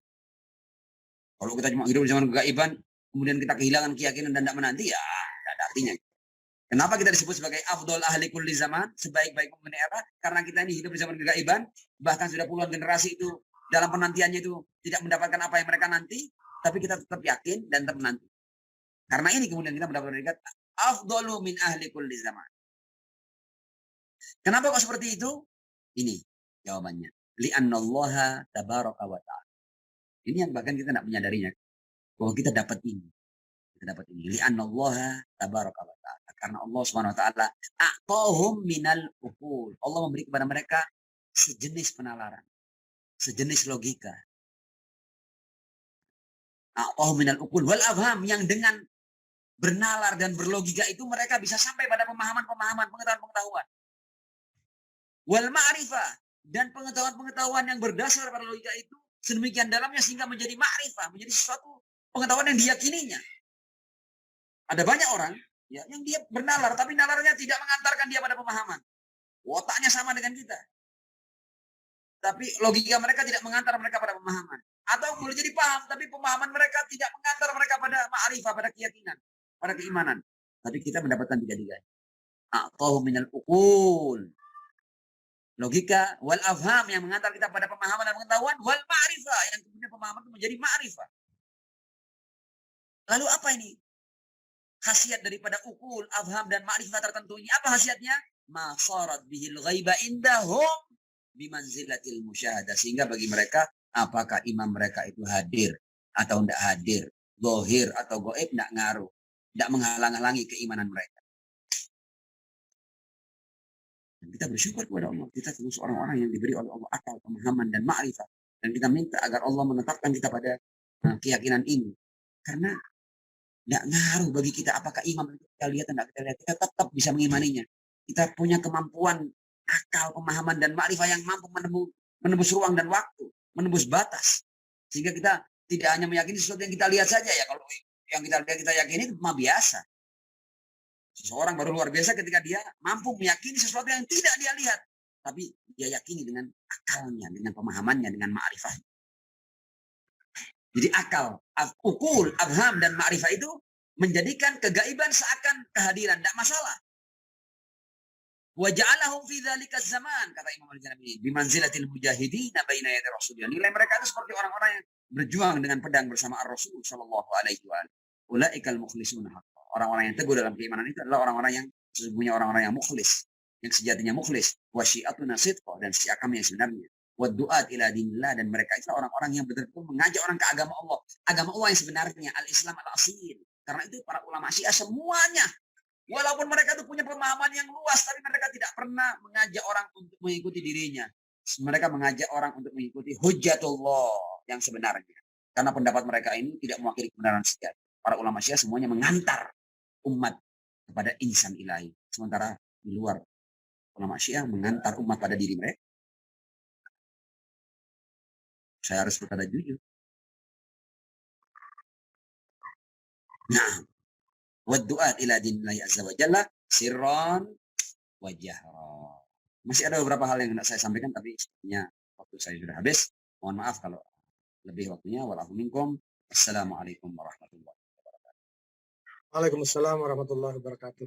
Kalau kita cuma hidup di zaman kegaiban, kemudian kita kehilangan keyakinan dan tidak menanti, ya tidak ada artinya. Kenapa kita disebut sebagai afdol ahli kulli zaman, sebaik-baik penghuni era? Karena kita ini hidup di zaman kegaiban, bahkan sudah puluhan generasi itu dalam penantiannya itu tidak mendapatkan apa yang mereka nanti, tapi kita tetap yakin dan tetap menanti. Karena ini kemudian kita mendapat predikat afdolu min ahli kulli zaman. Kenapa kok seperti itu? Ini jawabannya. Li'annallaha tabaraka wa ta'ala. Ini yang bahkan kita tidak menyadarinya. Bahwa kita dapat ini. Kita dapat ini. Li'annallaha tabaraka wa ta'ala. Karena Allah subhanahu wa ta'ala a'tahum minal uqul. Allah memberi kepada mereka sejenis penalaran. Sejenis logika. A'tahum minal uqul wal afham. Yang dengan bernalar dan berlogika itu mereka bisa sampai pada pemahaman-pemahaman, pengetahuan-pengetahuan. Wal ma'rifah, dan pengetahuan-pengetahuan yang berdasar pada logika itu sedemikian dalamnya sehingga menjadi ma'rifah, menjadi sesuatu pengetahuan yang diyakininya. Ada banyak orang ya, yang dia bernalar, tapi nalarnya tidak mengantarkan dia pada pemahaman. Otaknya sama dengan kita. Tapi logika mereka tidak mengantar mereka pada pemahaman. Atau boleh jadi paham, tapi pemahaman mereka tidak mengantar mereka pada ma'rifah, pada keyakinan, pada keimanan. Tapi kita mendapatkan tiga-tiganya. A'tahu minal uqul. Logika, wal afham yang mengantar kita pada pemahaman dan pengetahuan, wal ma'rifah yang kemudian pemahaman itu menjadi ma'rifah. Lalu apa ini? Khasiat daripada ukul, afham dan ma'rifah tertentu ini apa khasiatnya? Ma sarat bihil ghaiba indahum bimanzilatil musyahadah, sehingga bagi mereka apakah imam mereka itu hadir atau tidak hadir, zahir atau gaib tidak ngaruh, tidak menghalang-halangi keimanan mereka. Dan kita bersyukur kepada Allah. Kita termasuk orang-orang yang diberi oleh Allah akal, pemahaman, dan ma'rifah. Dan kita minta agar Allah menetapkan kita pada keyakinan ini. Karena tidak ngaruh bagi kita apakah imam itu kita lihat atau tidak kita lihat. Kita tetap bisa mengimaninya. Kita punya kemampuan akal, pemahaman, dan ma'rifah yang mampu menembus ruang dan waktu. Menembus batas. Sehingga kita tidak hanya meyakini sesuatu yang kita lihat saja. Ya, kalau yang kita lihat kita yakini itu mah biasa. Seseorang baru luar biasa ketika dia mampu meyakini sesuatu yang tidak dia lihat. Tapi dia yakini dengan akalnya, dengan pemahamannya, dengan ma'rifahnya. Jadi akal, ukul, abham, dan ma'rifah itu menjadikan kegaiban seakan kehadiran, tidak masalah. Wa ja'alahum fi dzalika zaman, kata Imam Al-Ghazali, bi manzilatil mujahidin baina yaday Rasulillah. Nilai mereka itu seperti orang-orang yang berjuang dengan pedang bersama Ar-Rasul sallallahu alaihi wa alihi. Ulaikal mukhlisuna haqqan. Orang-orang yang teguh dalam keimanan itu adalah orang-orang yang sesungguhnya orang-orang yang mukhlis, yang sejatinya mukhlis. Wa syi'atuna sidqa, dan syiah kami yang sebenarnya. Wa du'at ila dinillah, dan mereka itu orang-orang yang betul-betul mengajak orang ke agama Allah. Agama Allah yang sebenarnya, al-Islam al-asil. Karena itu para ulama Syiah semuanya, walaupun mereka itu punya pemahaman yang luas, tapi mereka tidak pernah mengajak orang untuk mengikuti dirinya. Mereka mengajak orang untuk mengikuti hujjatullah yang sebenarnya. Karena pendapat mereka ini tidak mewakili kebenaran sejati. Para ulama Syiah semuanya mengantar umat kepada insan ilahi. Sementara di luar, ulama Syiah mengantar umat pada diri mereka. Saya harus berkata jujur. Nah, waddu'at ila dinillahi azza wa jalla sirran wa jahra. Masih ada beberapa hal yang hendak saya sampaikan, tapi sepertinya waktu saya sudah habis. Mohon maaf kalau lebih waktunya. Wallahu minkum. Assalamualaikum warahmatullahi wabarakatuh. Waalaikumsalam warahmatullahi wabarakatuh.